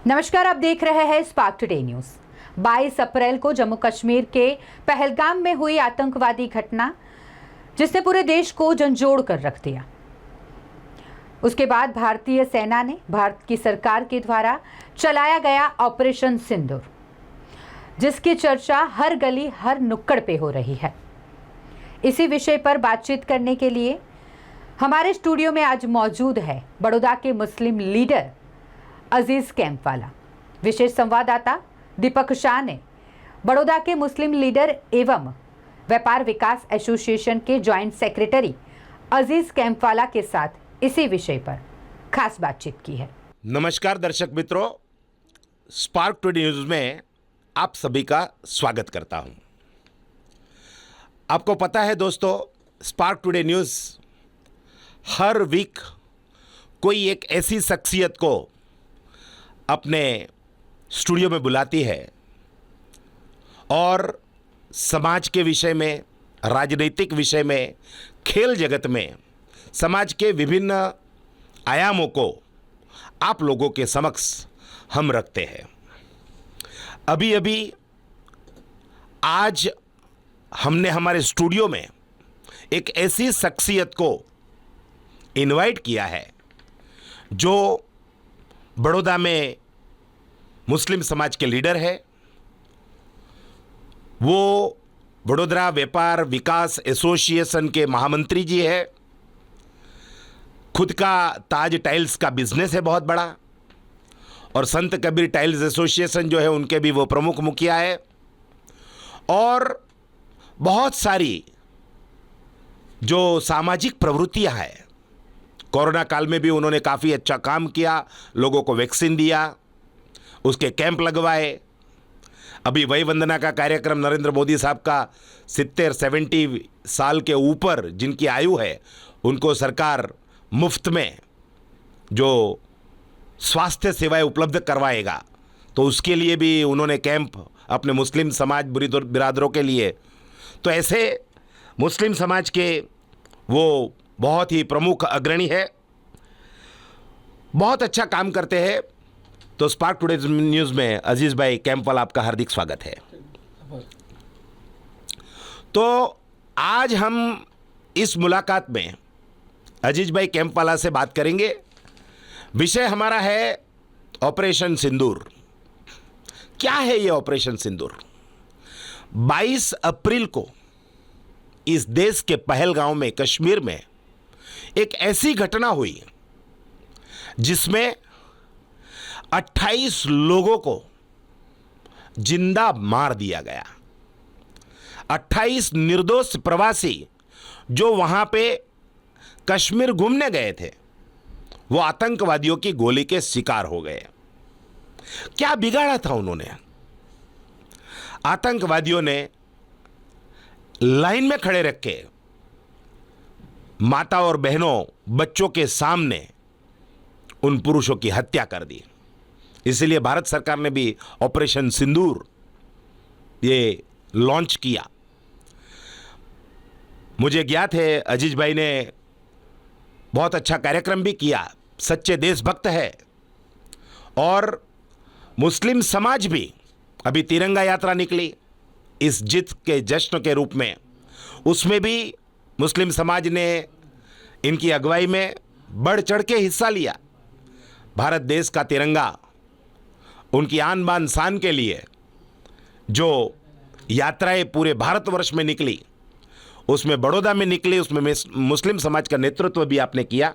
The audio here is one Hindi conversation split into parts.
नमस्कार, आप देख रहे हैं स्पार्क टुडे न्यूज। 22 अप्रैल को जम्मू कश्मीर के पहलगाम में हुई आतंकवादी घटना जिसने पूरे देश को झंझोड़ कर रख दिया। उसके बाद भारतीय सेना ने भारत की सरकार के द्वारा चलाया गया ऑपरेशन सिंदूर, जिसकी चर्चा हर गली हर नुक्कड़ पे हो रही है। इसी विषय पर बातचीत करने के लिए हमारे स्टूडियो में आज मौजूद है बड़ौदा के मुस्लिम लीडर अजीज कैंपवाला। विशेष संवाददाता दीपक शाह ने बड़ौदा के मुस्लिम लीडर एवं व्यापार विकास एसोसिएशन के जॉइंट सेक्रेटरी अजीज कैंपवाला के साथ इसी विषय पर खास बातचीत की है। नमस्कार दर्शक मित्रों, स्पार्क टुडे न्यूज में आप सभी का स्वागत करता हूं। आपको पता है दोस्तों, स्पार्क टुडे न्यूज हर वीक कोई एक ऐसी शख्सियत को अपने स्टूडियो में बुलाती है और समाज के विषय में, राजनीतिक विषय में, खेल जगत में समाज के विभिन्न आयामों को आप लोगों के समक्ष हम रखते हैं। अभी अभी आज हमने हमारे स्टूडियो में एक ऐसी शख्सियत को इनवाइट किया है जो बड़ौदा में मुस्लिम समाज के लीडर है। वो बड़ोदरा व्यापार विकास एसोसिएशन के महामंत्री जी है। खुद का ताज टाइल्स का बिजनेस है बहुत बड़ा, और संत कबीर टाइल्स एसोसिएशन जो है उनके भी वो प्रमुख मुखिया है। और बहुत सारी जो सामाजिक प्रवृत्तियां हैं, कोरोना काल में भी उन्होंने काफ़ी अच्छा काम किया, लोगों को वैक्सीन दिया, उसके कैंप लगवाए। अभी वही वंदना का कार्यक्रम नरेंद्र मोदी साहब का 70 साल के ऊपर जिनकी आयु है उनको सरकार मुफ्त में जो स्वास्थ्य सेवाएं उपलब्ध करवाएगा, तो उसके लिए भी उन्होंने कैंप अपने मुस्लिम समाज बिरादरों के लिए। तो ऐसे मुस्लिम समाज के वो बहुत ही प्रमुख अग्रणी है, बहुत अच्छा काम करते हैं। तो स्पार्क टुडे न्यूज में अजीज भाई कैंपवाला, आपका हार्दिक स्वागत है। तो आज हम इस मुलाकात में अजीज भाई कैंपवाला से बात करेंगे। विषय हमारा है ऑपरेशन सिंदूर। क्या है ये ऑपरेशन सिंदूर? 22 अप्रैल को इस देश के पहलगाम में, कश्मीर में एक ऐसी घटना हुई जिसमें 28 लोगों को जिंदा मार दिया गया। 28 निर्दोष प्रवासी जो वहां पे कश्मीर घूमने गए थे, वो आतंकवादियों की गोली के शिकार हो गए। क्या बिगाड़ा था उन्होंने? आतंकवादियों ने लाइन में खड़े रख के माता और बहनों, बच्चों के सामने उन पुरुषों की हत्या कर दी। इसलिए भारत सरकार ने भी ऑपरेशन सिंदूर ये लॉन्च किया। मुझे ज्ञात है अजीज भाई ने बहुत अच्छा कार्यक्रम भी किया, सच्चे देशभक्त है। और मुस्लिम समाज भी, अभी तिरंगा यात्रा निकली इस जीत के जश्न के रूप में, उसमें भी मुस्लिम समाज ने इनकी अगुवाई में बढ़ चढ़ के हिस्सा लिया। भारत देश का तिरंगा उनकी आन बान शान के लिए जो यात्राएं पूरे भारतवर्ष में निकली, उसमें बड़ौदा में निकली, उसमें मुस्लिम समाज का नेतृत्व भी आपने किया।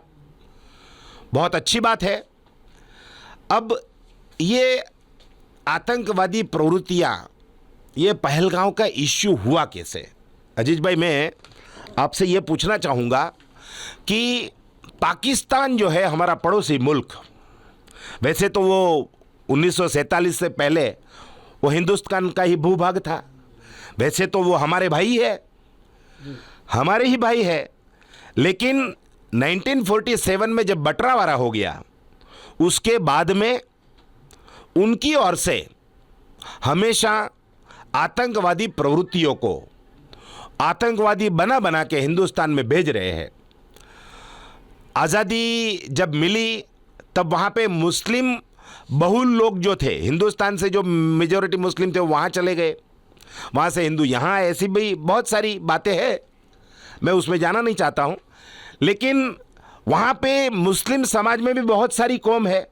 बहुत अच्छी बात है। अब ये आतंकवादी प्रवृत्तियां, ये पहलगाम का इश्यू हुआ कैसे? अजीज भाई, मैं आपसे ये पूछना चाहूँगा कि पाकिस्तान जो है हमारा पड़ोसी मुल्क, वैसे तो वो 1947 से पहले वो हिंदुस्तान का ही भूभाग था। वैसे तो वो हमारे भाई है, हमारे ही भाई है। लेकिन 1947 में जब बंटवारा हो गया, उसके बाद में उनकी ओर से हमेशा आतंकवादी प्रवृत्तियों को आतंकवादी बना बना के हिंदुस्तान में भेज रहे हैं। आज़ादी जब मिली तब वहाँ पे मुस्लिम बहुल लोग जो थे हिंदुस्तान से, जो मेजॉरिटी मुस्लिम थे वहाँ चले गए, वहाँ से हिंदू यहाँ आए, ऐसी भी बहुत सारी बातें हैं, मैं उसमें जाना नहीं चाहता हूँ। लेकिन वहाँ पे मुस्लिम समाज में भी बहुत सारी कौम है,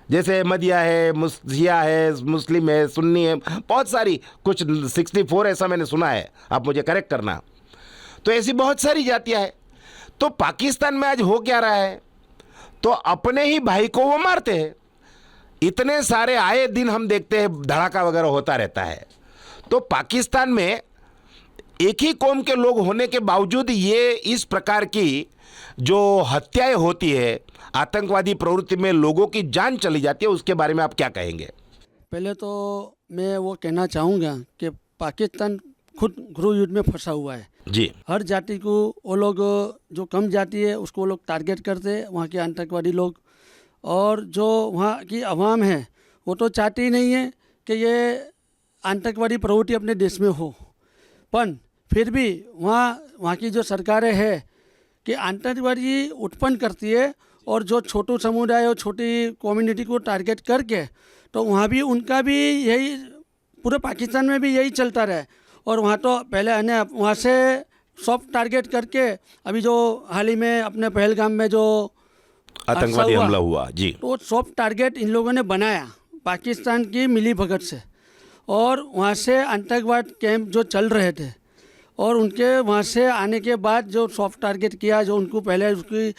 जैसे अहमदिया है, शिया है, मुस्लिम है, सुन्नी है, बहुत सारी, कुछ 64 ऐसा मैंने सुना है, आप मुझे करेक्ट करना। तो ऐसी बहुत सारी जातियाँ हैं। तो पाकिस्तान में आज हो क्या रहा है, तो अपने ही भाई को वो मारते हैं। इतने सारे आए दिन हम देखते हैं धड़ाका वगैरह होता रहता है। तो पाकिस्तान में एक ही कौम के लोग होने के बावजूद ये इस प्रकार की जो हत्याएं होती है, आतंकवादी प्रवृत्ति में लोगों की जान चली जाती है, उसके बारे में आप क्या कहेंगे? पहले तो मैं वो कहना चाहूँगा कि पाकिस्तान खुद गृह युद्ध में फंसा हुआ है जी। हर जाति को वो लोग, जो कम जाति है उसको वो लोग टारगेट करते हैं, वहाँ के आतंकवादी लोग। और जो वहाँ की आवाम है वो तो चाहती ही नहीं है कि ये आतंकवादी प्रवृत्ति अपने देश में हो, पर फिर भी वहाँ की जो सरकारें हैं कि आतंकवादी उत्पन्न करती है, और जो छोटू समुदाय और छोटी कम्युनिटी को टारगेट करके, तो वहाँ भी उनका भी यही, पूरे पाकिस्तान में भी यही चलता रहा। और वहाँ तो पहले है वहाँ से सॉफ्ट टारगेट करके, अभी जो हाल ही में अपने पहलगाम में जो आतंकवादी हमला हुआ जी, तो सॉफ्ट टारगेट इन लोगों ने बनाया पाकिस्तान की मिली भगत से। और वहाँ से आतंकवाद कैंप जो चल रहे थे, और उनके वहाँ से आने के बाद जो सॉफ्ट टारगेट किया, जो उनको पहले उसकी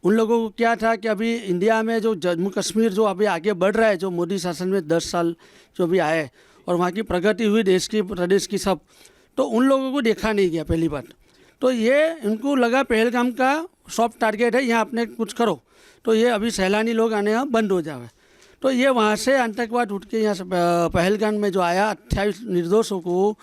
उन लोगों को क्या था कि अभी इंडिया में जो जम्मू कश्मीर जो अभी आगे बढ़ रहा है, जो मोदी शासन में 10 साल जो भी आए और वहाँ की प्रगति हुई देश की, प्रदेश की सब, तो उन लोगों को देखा नहीं गया पहली बात। तो ये उनको लगा पहलगाम का सॉफ्ट टारगेट है, यहाँ आपने कुछ करो, तो ये अभी सैलानी लोग आने यहाँ बंद हो जाए। तो ये वहाँ से आतंकवाद उठ के यहाँ से पहलगाम में जो आया, 28 निर्दोषों को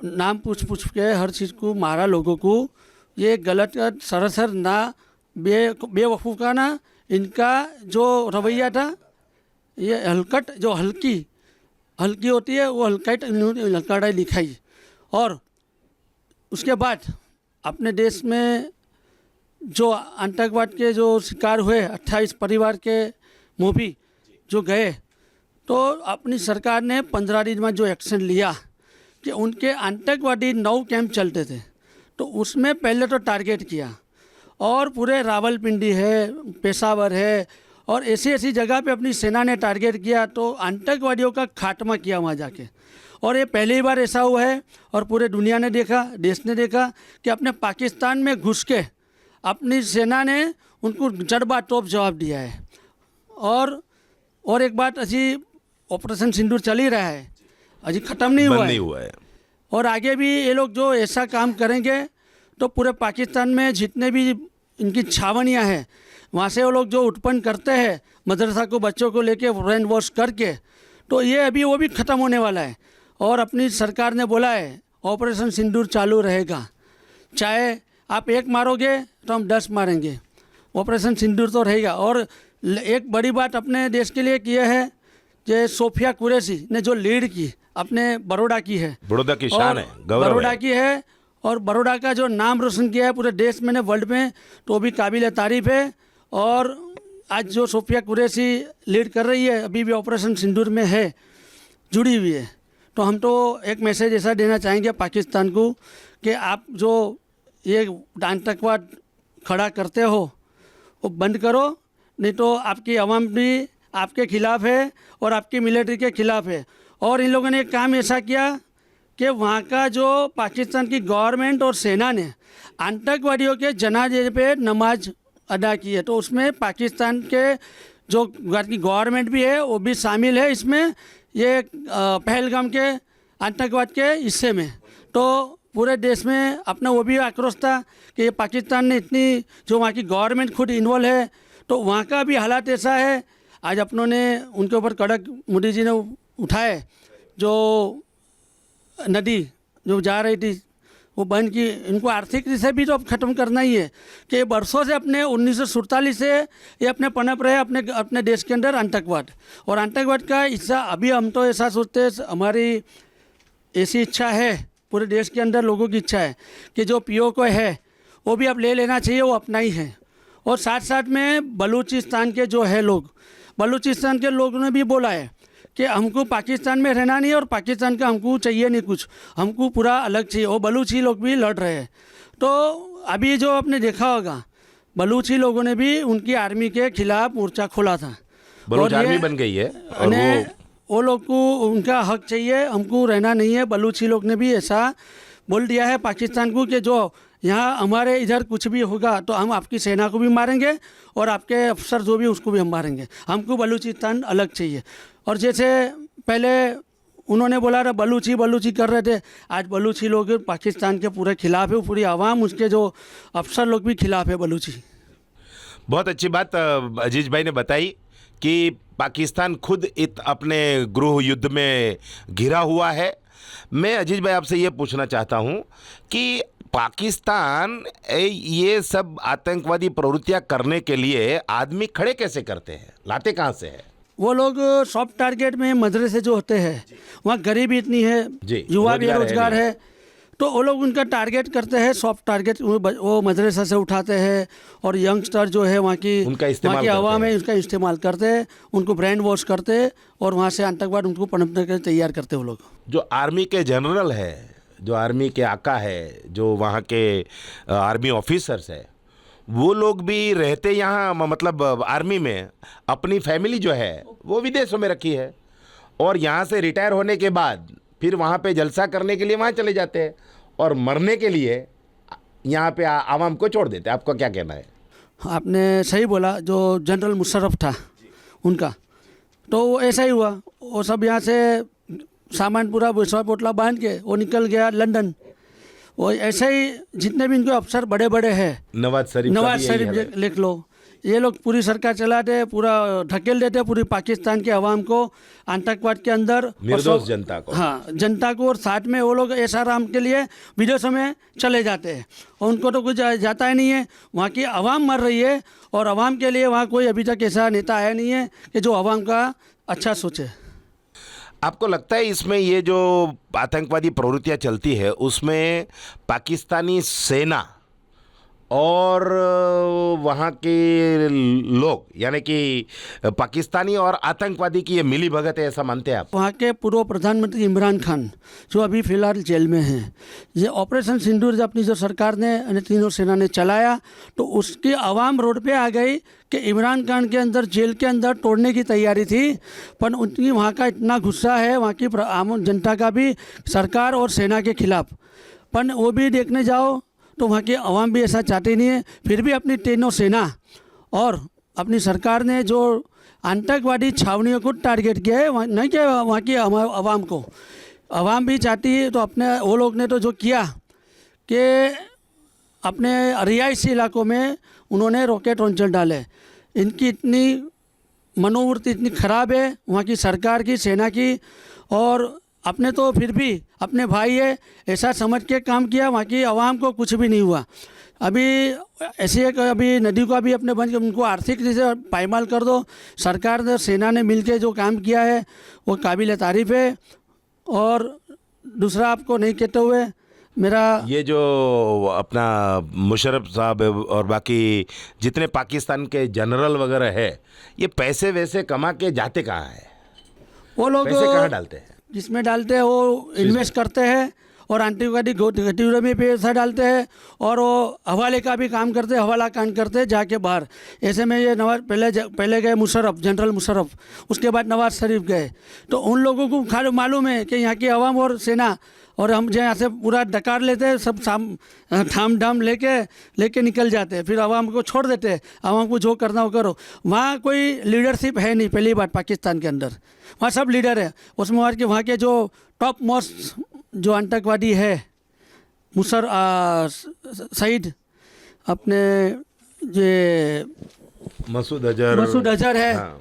नाम पूछ के हर चीज़ को मारा लोगों को। ये गलत सरासर ना बेवकूफ़ाना इनका जो रवैया था, ये हलकट जो हल्की होती है वो हल्काई लिखाई। और उसके बाद अपने देश में जो आतंकवाद के जो शिकार हुए 28 परिवार के मोभी जो गए, तो अपनी सरकार ने 15 दिन में जो एक्शन लिया कि उनके आतंकवादी 9 कैंप चलते थे, तो उसमें पहले तो टारगेट किया, और पूरे रावलपिंडी है, पेशावर है, और ऐसी जगह पे अपनी सेना ने टारगेट किया, तो आतंकवादियों का खात्मा किया वहाँ जाके। और ये पहली बार ऐसा हुआ है, और पूरे दुनिया ने देखा, देश ने देखा कि अपने पाकिस्तान में घुस के अपनी सेना ने उनको जड़बा टोप जवाब दिया है। और एक बात, अजी ऑपरेशन सिंदूर चल ही रहा है, अजी ख़त्म नहीं हुआ है। और आगे भी ये लोग जो ऐसा काम करेंगे, तो पूरे पाकिस्तान में जितने भी इनकी छावनियाँ हैं, वहाँ से वो लोग जो उत्पन्न करते हैं मदरसा को, बच्चों को लेके ब्रेन वॉश करके, तो ये अभी वो भी ख़त्म होने वाला है। और अपनी सरकार ने बोला है ऑपरेशन सिंदूर चालू रहेगा, चाहे आप 1 मारोगे तो हम 10 मारेंगे, ऑपरेशन सिंदूर तो रहेगा। और एक बड़ी बात अपने देश के लिए किए है, जो सोफिया कुरैशी ने जो लीड की अपने बड़ौदा की है, बड़ौदा की शान है, गौरव बड़ौदा है। की है, और बड़ौदा का जो नाम रोशन किया है पूरे देश में, वर्ल्ड में, तो भी काबिल तारीफ़ है। और आज जो सोफिया कुरैशी लीड कर रही है, अभी भी ऑपरेशन सिंदूर में है, जुड़ी हुई है। तो हम तो एक मैसेज ऐसा देना चाहेंगे पाकिस्तान को कि आप जो ये आतंकवाद खड़ा करते हो वो बंद करो, नहीं तो आपकी आवाम भी आपके खिलाफ है और आपकी मिलिट्री के खिलाफ है। और इन लोगों ने एक काम ऐसा किया कि वहाँ का जो पाकिस्तान की गवर्नमेंट और सेना ने आतंकवादियों के जनाजे पे नमाज अदा की है, तो उसमें पाकिस्तान के जो गवर्नमेंट भी है वो भी शामिल है इसमें, ये पहलगाम के आतंकवाद के हिस्से में। तो पूरे देश में अपना वो भी आक्रोश था कि ये पाकिस्तान ने इतनी, जो वहाँ की गवर्नमेंट खुद इन्वॉल्व है, तो वहाँ का भी हालात ऐसा है। आज अपनों ने उनके ऊपर कड़क, मोदी जी ने उठाए, जो नदी जो जा रही थी वो बंद की। इनको आर्थिक से भी तो अब ख़त्म करना ही है कि बरसों से अपने 1947 से ये अपने पनप रहे अपने देश के अंदर आतंकवाद। और आतंकवाद का हिस्सा अभी हम तो ऐसा सोचते हैं, हमारी ऐसी इच्छा है, पूरे देश के अंदर लोगों की इच्छा है कि जो POK है वो भी अब ले लेना चाहिए, वो अपना ही है। और साथ साथ में बलूचिस्तान के जो है लोग, बलूचिस्तान के लोगों ने भी बोला है कि हमको पाकिस्तान में रहना नहीं है और पाकिस्तान का हमको चाहिए नहीं कुछ, हमको पूरा अलग चाहिए। वो बलूची लोग भी लड़ रहे हैं। तो अभी जो आपने देखा होगा, बलूची लोगों ने भी उनकी आर्मी के खिलाफ मोर्चा खोला था। बलूच और ये आर्मी बन गई है और वो लोग को उनका हक चाहिए, हमको रहना नहीं है। बलूची लोग ने भी ऐसा बोल दिया है पाकिस्तान को कि जो यहाँ हमारे इधर कुछ भी होगा तो हम आपकी सेना को भी मारेंगे और आपके अफसर जो भी उसको भी हम मारेंगे, हमको बलूचिस्तान अलग चाहिए। और जैसे पहले उन्होंने बोला रहा बलूची बलूची कर रहे थे, आज बलूची लोग पाकिस्तान के पूरे खिलाफ है, पूरी आवाम उसके जो अफसर लोग भी खिलाफ है बलूची। बहुत अच्छी बात अजीज भाई ने बताई कि पाकिस्तान खुद अपने गृह युद्ध में घिरा हुआ है। मैं अजीज भाई आपसे ये पूछना चाहता हूँ कि पाकिस्तान ये सब आतंकवादी प्रवृत्तियां करने के लिए आदमी खड़े कैसे करते हैं, लाते कहाँ से है? वो लोग सॉफ्ट टारगेट में मदरसे जो होते हैं, वहाँ गरीबी इतनी है, युवा बेरोजगार है, तो वो लोग उनका टारगेट करते हैं। सॉफ्ट टारगेट वो मदरसा से उठाते हैं और यंगस्टर जो है वहाँ की आवाम है उसका इस्तेमाल करते हैं, उनको ब्रेन वॉश करते हैं और वहाँ से आतंकवाद उनको पनपने के लिए तैयार करते हैं वो लोग। जो आर्मी के जनरल है, जो आर्मी के आका है, जो वहाँ के आर्मी ऑफिसर्स है, वो लोग भी रहते यहाँ, मतलब आर्मी में अपनी फैमिली जो है वो विदेशों में रखी है और यहाँ से रिटायर होने के बाद फिर वहाँ पे जलसा करने के लिए वहाँ चले जाते हैं और मरने के लिए यहाँ पे आवाम को छोड़ देते हैं। आपका क्या कहना है? आपने सही बोला। जो जनरल मुशर्रफ था उनका तो वो ऐसा ही हुआ, वो सब यहाँ से सामान पूरा पोटला बांध के वो निकल गया लंदन। वो ऐसे ही जितने भी इनके अफसर बड़े बड़े हैं, नवाज शरीफ लिख लो, ये लोग पूरी सरकार चलाते, पूरा ढकेल देते पूरी पाकिस्तान के अवाम को आतंकवाद के अंदर, निर्दोष जनता को। हाँ, जनता को। और साथ में वो लोग ऐसा आराम के लिए विदेशों में चले जाते हैं और उनको तो कुछ जाता ही नहीं है। वहाँ की आवाम मर रही है और आवाम के लिए वहाँ कोई अभी तक ऐसा नेता आया नहीं है कि जो आवाम का अच्छा सोचे। आपको लगता है इसमें ये जो आतंकवादी प्रवृत्तियां चलती है उसमें पाकिस्तानी सेना और वहाँ के लोग, यानी कि पाकिस्तानी और आतंकवादी की ये मिली भगत है, ऐसा मानते हैं आप? वहाँ के पूर्व प्रधानमंत्री इमरान खान जो अभी फ़िलहाल जेल में हैं, ये ऑपरेशन सिंदूर जब अपनी जो सरकार ने तीनों सेना ने चलाया तो उसकी आवाम रोड पे आ गई कि इमरान खान के अंदर जेल के अंदर तोड़ने की तैयारी थी। पर उनकी वहाँ का इतना गुस्सा है वहाँ की आम जनता का भी सरकार और सेना के खिलाफ, पर वो भी देखने जाओ तो वहाँ की आवाम भी ऐसा चाहती नहीं है। फिर भी अपनी तीनों सेना और अपनी सरकार ने जो आतंकवादी छावनियों को टारगेट किया है, नहीं कि वहाँ की आवाम को, आवाम भी चाहती है। तो अपने वो लोग ने तो जो किया कि अपने रिहायशी इलाकों में उन्होंने रॉकेट लॉन्चर डाले। इनकी इतनी मनोवृत्ति इतनी ख़राब है वहाँ की सरकार की, सेना की, और अपने तो फिर भी अपने भाई है ऐसा समझ के काम किया। वहाँ की आवाम को कुछ भी नहीं हुआ। अभी ऐसे एक अभी नदी को भी अपने बंद, उनको आर्थिक जैसे पायमाल कर दो। सरकार ने, सेना ने मिलके जो काम किया है वो काबिल तारीफ़ है। और दूसरा आपको नहीं कहते हुए मेरा ये जो अपना मुशर्रफ साहब और बाकी जितने पाकिस्तान के जनरल वगैरह है, ये पैसे वैसे कमा के जाते कहाँ है? वो लोग पैसे कहाँ डालते हैं? जिसमें डालते हैं वो इन्वेस्ट करते हैं और आतंकवादी गतिविधियों में पैसा डालते हैं और वो हवाले का भी काम करते हैं, हवाला काम करते हैं जाके बाहर। ऐसे में ये नवाज पहले गए मुशर्रफ, जनरल मुशर्रफ, उसके बाद नवाज शरीफ गए। तो उन लोगों को खाली मालूम है कि यहाँ की आवाम और सेना और हम जो यहाँ से पूरा डकार लेते हैं, सब थाम डाम लेके निकल जाते हैं, फिर आवाम को छोड़ देते हैं, आवाम को जो करना हो करो। वहाँ कोई लीडरशिप है नहीं। पहली बात पाकिस्तान के अंदर वहाँ सब लीडर है, उसमें वहाँ के जो टॉप मोस्ट जो आतंकवादी है सईद अपने ये मसूद अजहर है, हाँ।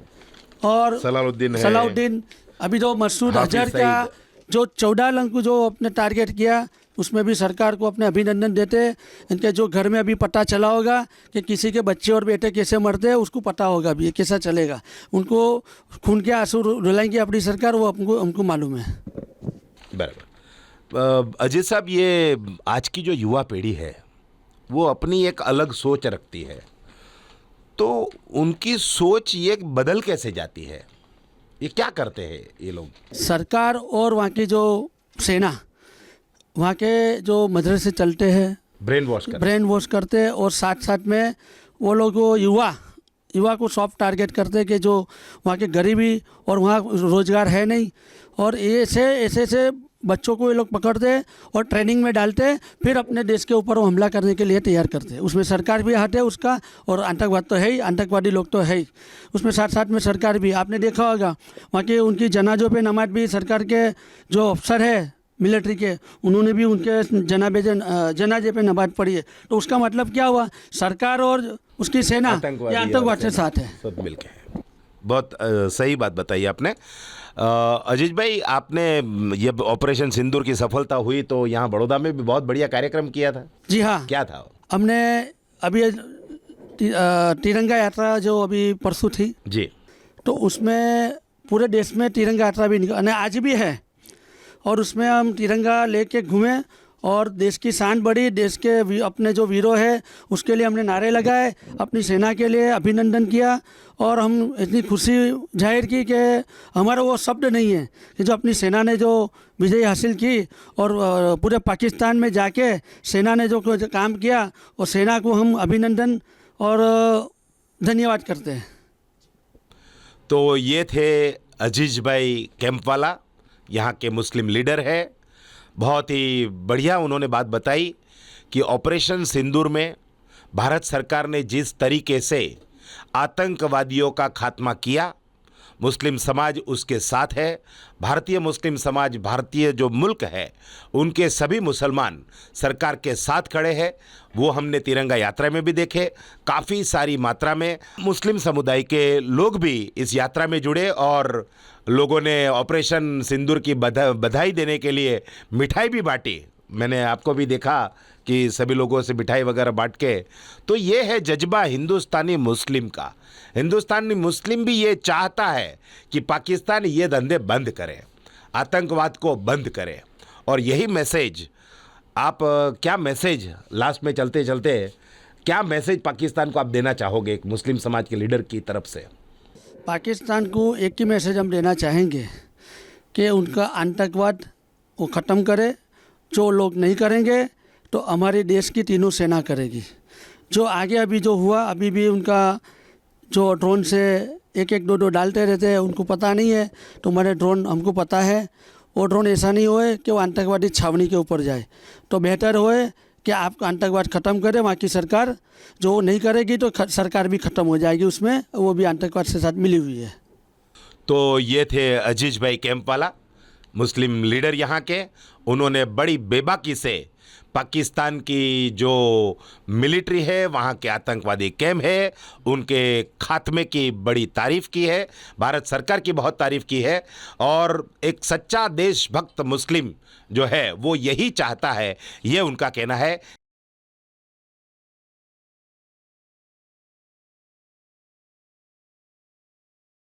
और सलाउद्दीन। अभी जो मसूद अजहर का जो 14 लोगों को जो अपने टारगेट किया, उसमें भी सरकार को अपने अभिनंदन देते हैं। इनके जो घर में अभी पता चला होगा कि किसी के बच्चे और बेटे कैसे मरते हैं, उसको पता होगा अभी ये कैसा चलेगा। उनको खून के आंसू रुलाएंगे अपनी सरकार, वो हमको मालूम है। बराबर। अजीत साहब, ये आज की जो युवा पीढ़ी है वो अपनी एक अलग सोच रखती है। तो उनकी सोच ये बदल कैसे जाती है? ये क्या करते हैं ये लोग? सरकार और वहाँ की जो सेना, वहाँ के जो मदरसे चलते हैं, ब्रेन वॉश करते हैं, और साथ साथ में वो लोग युवा को सॉफ्ट टारगेट करते हैं कि जो वहाँ के गरीबी और वहाँ रोज़गार है नहीं, और ऐसे बच्चों को ये लोग पकड़ते हैं और ट्रेनिंग में डालते हैं, फिर अपने देश के ऊपर वो हमला करने के लिए तैयार करते हैं। उसमें सरकार भी हाथ है उसका, और आतंकवाद तो है ही, आतंकवादी लोग तो है ही, उसमें साथ साथ में सरकार भी। आपने देखा होगा वहाँ के उनकी जनाजों पे नमाज भी सरकार के जो अफसर है मिलिट्री के, उन्होंने भी उनके जनाजे पे नमाज पढ़ी है। तो उसका मतलब क्या हुआ? सरकार और उसकी सेना ये आतंकवाद से साथ है, सब मिलके। बहुत सही बात बताई आपने। अजीज भाई, आपने ये ऑपरेशन सिंदूर की सफलता हुई तो यहाँ बड़ौदा में भी बहुत बढ़िया कार्यक्रम किया था। जी हाँ, क्या था? हमने अभी तिरंगा यात्रा जो अभी परसों थी जी, तो उसमें पूरे देश में तिरंगा यात्रा भी निकल, आज भी है, और उसमें हम तिरंगा लेके घूमे और देश की शान बढ़ी। देश के अपने जो वीरों है उसके लिए हमने नारे लगाए, अपनी सेना के लिए अभिनंदन किया, और हम इतनी खुशी जाहिर की कि हमारा वो शब्द नहीं है कि जो अपनी सेना ने जो विजय हासिल की, और पूरे पाकिस्तान में जाके सेना ने जो काम किया, और सेना को हम अभिनंदन और धन्यवाद करते हैं। तो ये थे अजीज भाई कैंपवाला, यहाँ के मुस्लिम लीडर है। बहुत ही बढ़िया उन्होंने बात बताई कि ऑपरेशन सिंदूर में भारत सरकार ने जिस तरीके से आतंकवादियों का खात्मा किया, मुस्लिम समाज उसके साथ है। भारतीय मुस्लिम समाज, भारतीय जो मुल्क है, उनके सभी मुसलमान सरकार के साथ खड़े हैं। वो हमने तिरंगा यात्रा में भी देखे। काफ़ी सारी मात्रा में मुस्लिम समुदाय के लोग भी इस यात्रा में जुड़े, और लोगों ने ऑपरेशन सिंदूर की बधाई देने के लिए मिठाई भी बांटी। मैंने आपको भी देखा कि सभी लोगों से मिठाई वगैरह बांट के। तो ये है जज्बा हिंदुस्तानी मुस्लिम का। हिंदुस्तानी मुस्लिम भी ये चाहता है कि पाकिस्तान ये धंधे बंद करे, आतंकवाद को बंद करे। और यही मैसेज आप क्या मैसेज लास्ट में चलते चलते क्या मैसेज पाकिस्तान को आप देना चाहोगे एक मुस्लिम समाज के लीडर की तरफ से? पाकिस्तान को एक ही मैसेज हम देना चाहेंगे कि उनका आतंकवाद वो ख़त्म करे। जो लोग नहीं करेंगे तो हमारे देश की तीनों सेना करेगी। जो आगे अभी जो हुआ, अभी भी उनका जो ड्रोन से एक दो डालते रहते हैं, उनको पता नहीं है। तो हमारे ड्रोन हमको पता है, वो ड्रोन ऐसा नहीं होए कि वो आतंकवादी छावनी के ऊपर जाए। तो बेहतर होए कि आप आतंकवाद ख़त्म करें। वहाँ की सरकार जो नहीं करेगी तो सरकार भी ख़त्म हो जाएगी, उसमें वो भी आतंकवाद से साथ मिली हुई है। तो ये थे अजीज भाई कैंपवाला, मुस्लिम लीडर यहाँ के। उन्होंने बड़ी बेबाकी से पाकिस्तान की जो मिलिट्री है, वहाँ के आतंकवादी कैम्प है, उनके खात्मे की बड़ी तारीफ़ की है। भारत सरकार की बहुत तारीफ़ की है। और एक सच्चा देशभक्त मुस्लिम जो है वो यही चाहता है, ये उनका कहना है।